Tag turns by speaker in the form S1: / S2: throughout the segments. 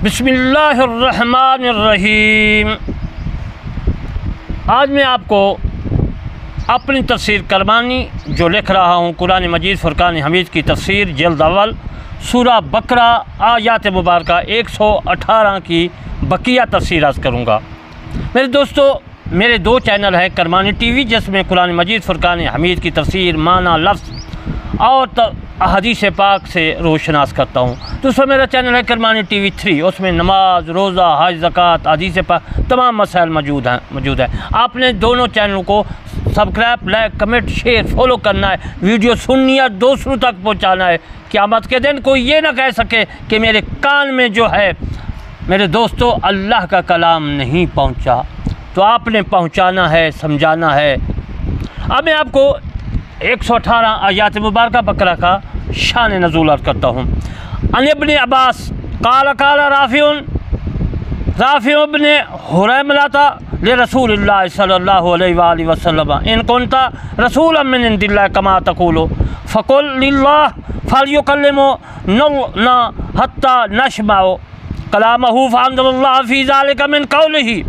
S1: बिस्मिल्लाहिर्रहमानिर्रहीम। आज मैं आपको अपनी तफसीर करमानी जो लिख रहा हूँ, कुरान मजीद फुरकान हमीद की तफसीर जल्द अव्वल सूरा बकरा आयात मुबारका 118 की बकिया तफसीर अर्ज़ करूँगा। मेरे दोस्तों, मेरे दो चैनल हैं, करमानी टीवी जिसमें कुरान मजीद फुरकान हमीद की तफसीर, माना, लफ्ज़ और अहदीस पाक से रोशनास करता हूँ। दूसरा मेरा चैनल है करमानी टीवी 3, उसमें नमाज, रोज़ा, हज, ज़कात, हदीस पाक तमाम मसाइल मौजूद हैं। आपने दोनों चैनलों को subscribe, like, comment, share, follow करना है। वीडियो सुननी है, दूसरों तक पहुँचाना है। क़यामत के दिन कोई ये ना कह सके कि मेरे कान में जो है मेरे दोस्तों अल्लाह का कलाम नहीं पहुँचा। तो आपने पहुँचाना है, समझाना है। अब मैं आपको 118 आयात मुबारका बकरा का शान नज़ूल अर्ज़ करता हूँ। अन इब्न अब्बास काला काला राफ़ी इब्न हुरैमला ले रसूलिल्लाह सल्लल्लाहु अलैहि वसल्लम इन कुन्ता रसूलन मिन इंदिल्लाह कमा तक़ूलु फ़क़ुल लिल्लाह फ़लयुकल्लिमु ना हत्ता नस्मअ कलामहु फ़अंज़लल्लाहु फ़ी ज़ालिका मिन क़ौलिही।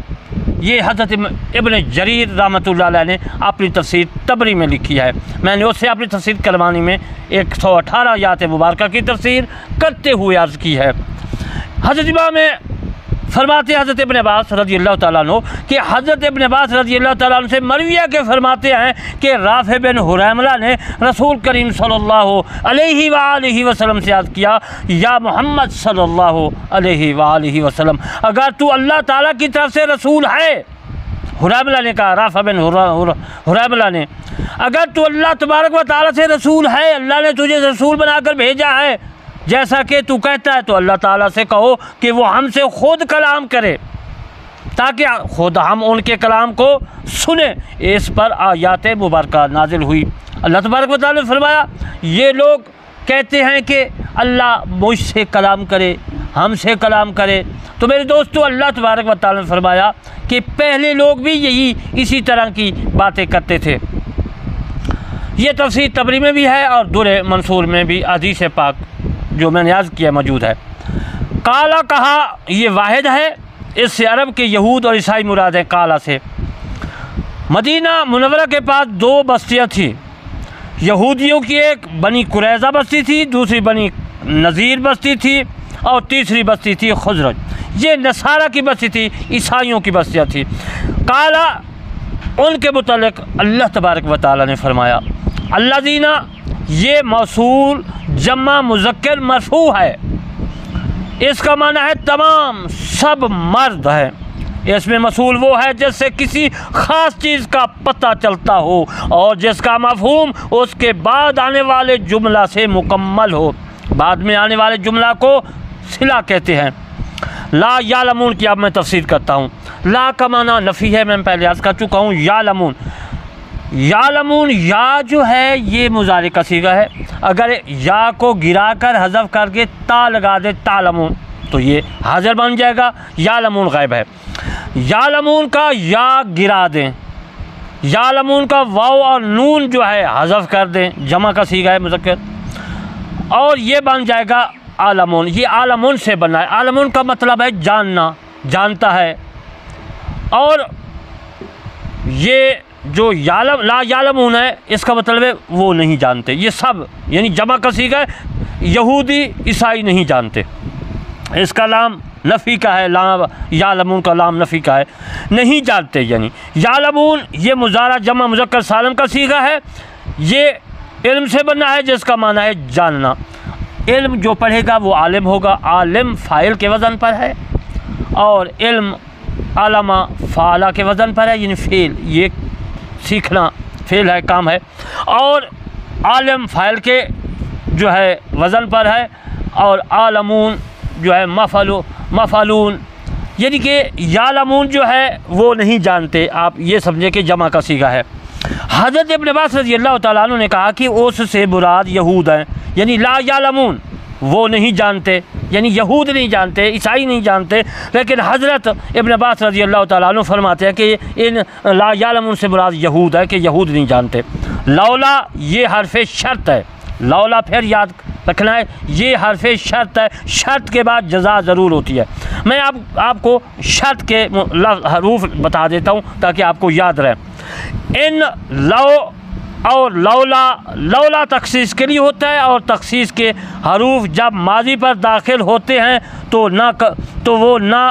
S1: ये हज़रत इब्न जरीर रहमतुल्लाह अलैह ने अपनी तफसीर तबरी में लिखी है। मैंने उससे अपनी तफसीर करवानी में 118 आयात मुबारका की तफसीर करते हुए अर्ज़ की है। हज़रत इमाम में फरमाते हज़रत इब्न अब्बास रज़ियल्लाहु तआला अन्हु कि हज़रत इब्न अब्बास रज़ियल्लाहु तआला अन्हु से मरविया के फरमाते हैं कि राफ़ी बिन हुरैमला ने रसूल करीम सल्लल्लाहु अलैहि वसल्लम से अर्ज़ किया, या मोहम्मद सल्लल्लाहु अलैहि वसल्लम, अगर तू अल्लाह ताला की तरफ से रसूल है, हुरैमला ने कहा, राफ़ी बिन हुरैमला ने, अगर तू अल्लाह तबारक व तआला से रसूल है, अल्लाह ने तुझे रसूल बनाकर भेजा है जैसा कि तू कहता है, तो अल्लाह ताला से कहो कि वो हमसे ख़ुद कलाम करे ताकि ख़ुद हम उनके कलाम को सुने। इस पर आयात मुबारका नाजिल हुई। अल्लाह तबारक व तआला ने फरमाया, ये लोग कहते हैं कि अल्लाह मुझसे कलाम करे, हमसे कलाम करे। तो मेरे दोस्तों, अल्लाह तबारक व तआला ने फरमाया कि पहले लोग भी इसी तरह की बातें करते थे। ये तफसीर तबरी में भी है और दुर मंसूर में भी हदीस पाक जो मैंने अर्ज़ किया मौजूद है। काला कहा ये वाहिद है, इससे अरब के यहूद और ईसाई मुराद हैं। काला से मदीना मुनव्वरा के पास दो बस्तियाँ थीं। यहूदियों की एक बनी कुरैज़ा बस्ती थी, दूसरी बनी नज़ीर बस्ती थी और तीसरी बस्ती थी खुज़रज। ये नसारा की बस्ती थी, ईसाइयों की बस्तियाँ थी। काला उनके मुतल्लिक़ अल्लाह तबारक व तआला ने फरमाया, अल्लज़ीना, ये मौसूल जम्मा मुज़क्कर मरफ़ू है, इसका माना है तमाम, सब मर्द है। इसमें मौसूल वो है जिससे किसी ख़ास चीज़ का पता चलता हो और जिसका मफ़हूम उसके बाद आने वाले जुमला से मुकम्मल हो। बाद में आने वाले जुमला को सिला कहते हैं। ला यालमून की अब मैं तफसीर करता हूँ। ला का माना नफ़ी है, मैं पहले अर्ज़ कर चुका हूँ। यालमून, यालमून, या जो है ये मुज़ारे का सीगा है। अगर या को गिरा कर हज़फ करके ता लगा दे, तालमून, तो ये हाज़िर बन जाएगा। यालमून गायब है। यालमून का या गिरा दें, यालमून का वाव और नून जो है हज़फ कर दें, जमा का सीगा है मुज़क्कर, और ये बन जाएगा आलमून। ये आलमून से बना है। आलमून का मतलब है जानना, जानता है। और ये जो ला यालमून है, इसका मतलब है वो नहीं जानते। ये सब यानी जमा का सीगा है, यहूदी ईसाई नहीं जानते। इसका लाम नफ़ी का है, लाम यालमून का लाम नफ़ी का है, नहीं जानते। यानी यालमून ये मुज़ारा जमा मुज़क्कर सालम का सीगा है। ये इल्म से बना है जिसका माना है जानना। इल्म जो पढ़ेगा वो आलिम होगा। आलिम फ़ाइल के वज़न पर है और इल्म आलमा फ़ाला के वज़न पर है, यानी फ़ेल, ये सीखना फ़ेल है, काम है। और आलिम फ़ाइल के जो है वज़न पर है और आलमून जो है मफ़लून, यानी कि यालमून जो है वो नहीं जानते। आप ये समझे कि जमा का सीगा है। हज़रत इब्न अब्बास रज़ियल्लाहु तआला अन्हु ने कहा कि उससे मुराद यहूद हैं, यानी ला यालमून, वो नहीं जानते, यानी यहूद नहीं जानते, ईसाई नहीं जानते। लेकिन हज़रत इब्न अब्बास रज़ियल्लाहु तआला अन्हु फरमाते हैं कि इन ला यालमून से मुराद यहूद है, कि यहूद नहीं जानते। लौला ये हरफ़ शर्त है। लौला फिर याद रखना है। ये हरफ शर्त है, शर्त के बाद जज़ा ज़रूर होती है। मैं आपको शर्त के हरूफ बता देता हूँ ताकि आपको याद रहे। इन, लो और लौला, लौला तखसीस के लिए होता है और तखसीस के हरूफ जब माजी पर दाखिल होते हैं तो वो ना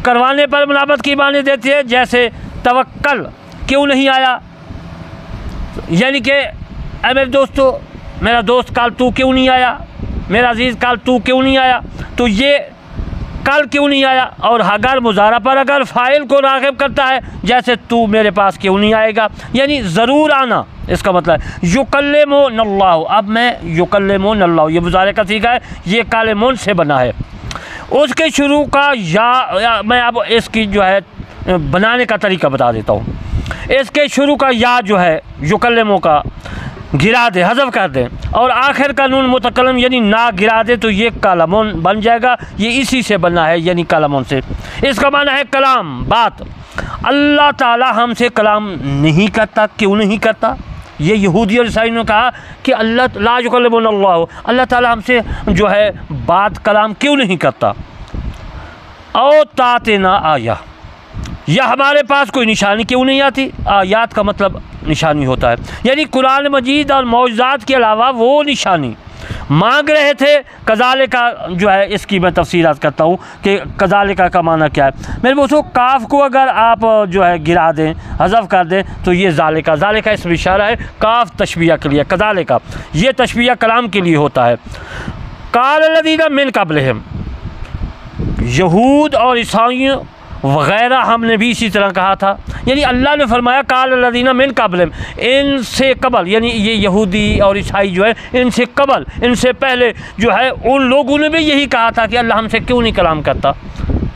S1: करवाने पर मुनाबत की माने देती है। जैसे तवक्कल क्यों नहीं आया, यानी कि अरे मेरे दोस्तों, मेरा दोस्त कल तू क्यों नहीं आया, मेरा अजीज़ कल तू क्यों नहीं आया, तो ये कल क्यों नहीं आया। और अगर मुज़ारा पर अगर फ़ाइल को राग़िब करता है, जैसे तू मेरे पास क्यों नहीं आएगा, यानी ज़रूर आना, इसका मतलब है युकल्लिमुनल्लाहु। अब मैं युकल्लिमुनल्लाहु, ये मुज़ारे का सीखा है, ये कालिमुन से बना है। उसके शुरू का या मैं अब इसकी जो है बनाने का तरीका बता देता हूँ। इसके शुरू का या जो है युकल्लिमु का गिरा दे, हज़फ कर दें, और आखिर का नून मुतकल्लम यानी ना गिरा दे तो ये कलामुन बन जाएगा। ये इसी से बना है, यानी कलामुन से। इसका माना है कलाम, बात। अल्लाह ताला हमसे कलाम नहीं करता, क्यों नहीं करता? ये यहूदी और ईसाई ने कहा कि अल्लाह ला युकल्लिमुनल्लाहु, अल्लाह ताला हमसे जो है बात कलाम क्यों नहीं करता। और तातना आया, या हमारे पास कोई निशानी क्यों नहीं आती। आयात का मतलब निशानी होता है, यानी कुरान मजीद और मौजज़ात के अलावा वो निशानी मांग रहे थे। कज़ाले का जो है इसकी मैं तफसीरात करता हूँ कि कज़ाले का माना क्या है। मेरे दोस्तों, काफ को अगर आप जो है गिरा दें, हज़फ कर दें, तो ये ज़ाले का इसमें इशारा है। काफ तशबीह के लिए, कज़ाले का ये तशबीह कलाम के लिए होता है। क़ालल्लज़ीना मिन क़ब्लिहिम, यहूद और ईसाई वग़ैरह हमने भी इसी तरह कहा था, यानी अल्लाह ने फरमाया क़ालल्लज़ीना मिन क़ब्लिहिम, इनसे कबल, यानी ये यहूदी और ईसाई जो है इनसे कबल, इनसे पहले जो है उन लोगों ने भी यही कहा था कि अल्लाह हमसे क्यों नहीं कलाम करता।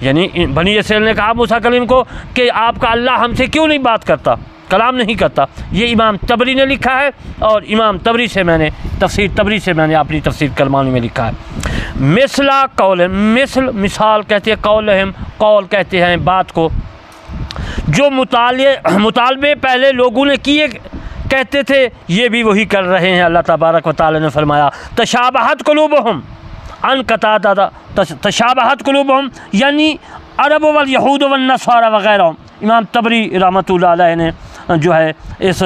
S1: यानी बनी इसराइल ने कहा मूसा कलीम को कि आपका अल्लाह हमसे क्यों नहीं बात करता, कलाम नहीं करता। ये इमाम तबरी ने लिखा है और इमाम तबरी से मैंने तफसीर तबरी से मैंने अपनी तफसीर कलमानी में लिखा है। मिसला कौल, मिसल मिसाल कहते हैं, कौलहम कौल कहते हैं बात को, जो मुतालबे पहले लोगों ने किए कहते थे ये भी वही कर रहे हैं। अल्लाह तबारक व तआला ने फरमाया तशाबहत कुलूबुहुम अन कतादा, तशाबहत कुलूबुहुम यानी अरब वल यहूद वन नसारा वगैरह। इमाम तबरी रहमतुल्लाह अलैह ने जो है इस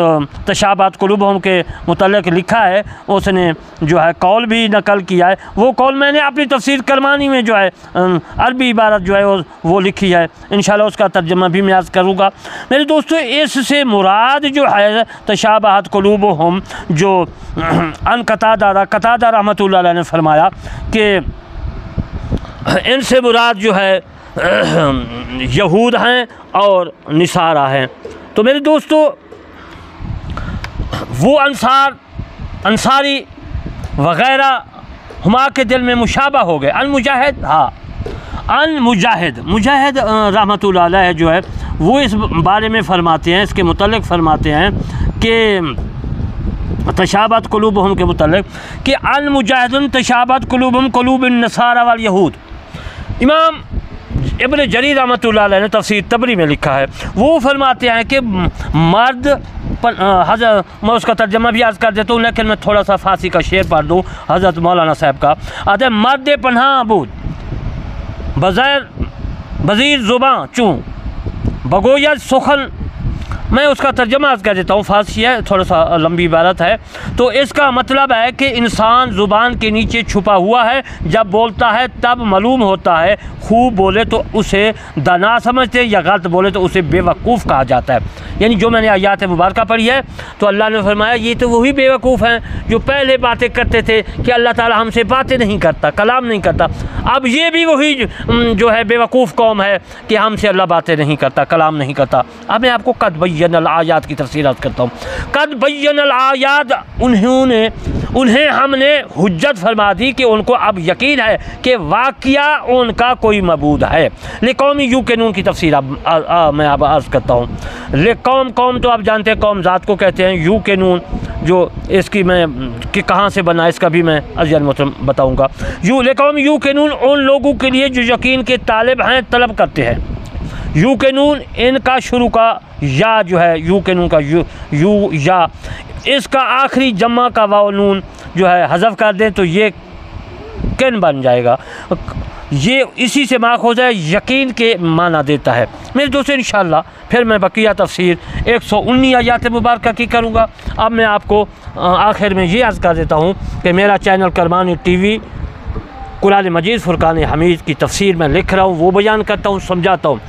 S1: तशाबहत कुलूबुहुम के मुतल्लिक़ लिखा है, उसने जो है कौल भी नकल किया है। वो कौल मैंने अपनी तफसीर करमानी में जो है अरबी इबारत जो है वो लिखी है, इंशाअल्लाह उसका तर्जुमा भी मैं अर्ज़ करूँगा। मेरे दोस्तों, इससे मुराद जो है तशाबहत कुलूबुहुम, जो अन कतादा रहमतुल्लाह अलैह ने फरमाया कि इनसे मुराद जो है यहूद हैं और निसारा हैं। तो मेरे दोस्तों, वो अंसारी वग़ैरह हुमा के दिल में मुशाबा हो गए। अन-मुजाहिद, हाँ मुजाहिद रहमतुल्लाह अलैह जो है वो इस बारे में फ़रमाते हैं, इसके मुतल्लिक़ फ़रमाते हैं कि तशाबहत कुलूबुहुम के मुतल्लिक़ कि अन-मुजाहिदुन तशाबहत कुलूबुहुम कुलूबुन नसारा वल यहूद। इमाम इब्न जरीर रहमतुल्लाह अलैह ने तफसीर तबरी में लिखा है, वो फरमाते हैं कि मर्द मैं उसका तर्जमा भी अर्ज़ कर देता हूँ, लेकिन मैं थोड़ा सा फारसी का शेर पढ़ दूँ हज़रत मौलाना साहब का। आते मर्द पन्हा अबूद बज़ीर ज़ुबां चूँ बगोया सुखन। मैं उसका तर्जमा अर्ज़ कर देता हूँ, फारसी है, थोड़ा सा लंबी इबारत है। तो इसका मतलब है कि इंसान ज़ुबान के नीचे छुपा हुआ है, जब बोलता है तब मालूम होता है, खूब बोले तो उसे दाना समझते, या गलत बोले तो उसे बेवकूफ़ कहा जाता है। यानी जो मैंने आयात मुबारक पढ़ी है, तो अल्लाह ने फरमाया ये तो वही बेवकूफ़ हैं जो पहले बातें करते थे कि अल्लाह ताला हमसे बातें नहीं करता, कलाम नहीं करता। अब ये भी वही जो है बेवकूफ़ कौम है कि हमसे अल्लाह बातें नहीं करता, कलाम नहीं करता। अब मैं आपको कद बय्यनल आयात की तफसीरात करता हूँ। कद बय्यनल आयात, उन्हें हमने हुज्जत फरमा दी कि उनको अब यकीन है कि वाक़या उनका कोई मबूद है। लिकौमी यूक़िनून की तफसीर मैं अब अर्ज़ करता हूँ। कौम तो आप जानते हैं कौम ज़ात को कहते हैं। यूक़िनून जो इसकी मैं कि कहाँ से बना इसका भी मैं अज़ीज़ मोहतरम बताऊँगा। लिकौमी यूक़िनून उन लोगों के लिए जो यकीन के तालिब हैं, तलब करते हैं। यू के नून इनका शुरू का या जो है यू के नून का यू या, इसका आखिरी जमा का वाव नून जो है हज़फ कर दें तो ये किन बन जाएगा। ये इसी से माखूज़ है, यकीन के माना देता है। मेरे दोस्तों इंशाअल्लाह फिर मैं बकिया तफसीर 119 आयात मुबारक की करूँगा। अब मैं आपको आखिर में ये अर्ज़ कर देता हूँ कि मेरा चैनल करमानी टीवी कुरान मजीद फुरकान हमीद की तफसीर मैं लिख रहा हूँ, वो बयान करता हूँ, समझाता हूँ।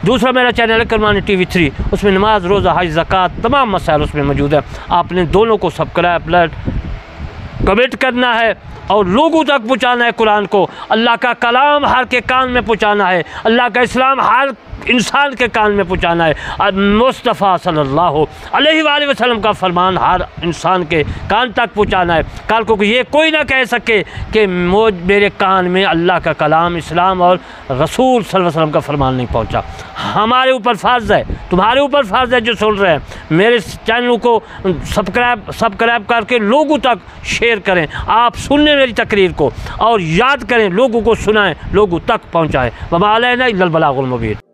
S1: दूसरा मेरा चैनल है करमानी टीवी 3, उसमें नमाज, रोज़ा, हज, ज़कात तमाम मसाइल उसमें मौजूद है। आपने दोनों को सब्सक्राइब, लाइक, कमेंट करना है और लोगों तक पहुँचाना है कुरान को। अल्लाह का कलाम हर के कान में पहुँचाना है, अल्लाह का इस्लाम हर इंसान के कान में पहुँचाना है। मुस्तफ़ा सल्लल्लाहु अलैहि वसल्लम का फरमान हर इंसान के कान तक पहुँचाना है। कल को ये कोई ना कह सके कि मेरे कान में अल्लाह का कलाम, इस्लाम और रसूल सल्लल्लाहु अलैहि वसल्लम का फरमान नहीं पहुँचा। हमारे ऊपर फ़र्ज़ है, तुम्हारे ऊपर फ़र्ज़ है जो सुन रहे हैं, मेरे चैनल को सब्सक्राइब करके लोगों तक शेयर करें। आप सुनने मेरी तकरीर को और याद करें, लोगों को सुनाएं, लोगों तक पहुँचाएँ। वमा अलैना इल्लल बलागुल मुबीन।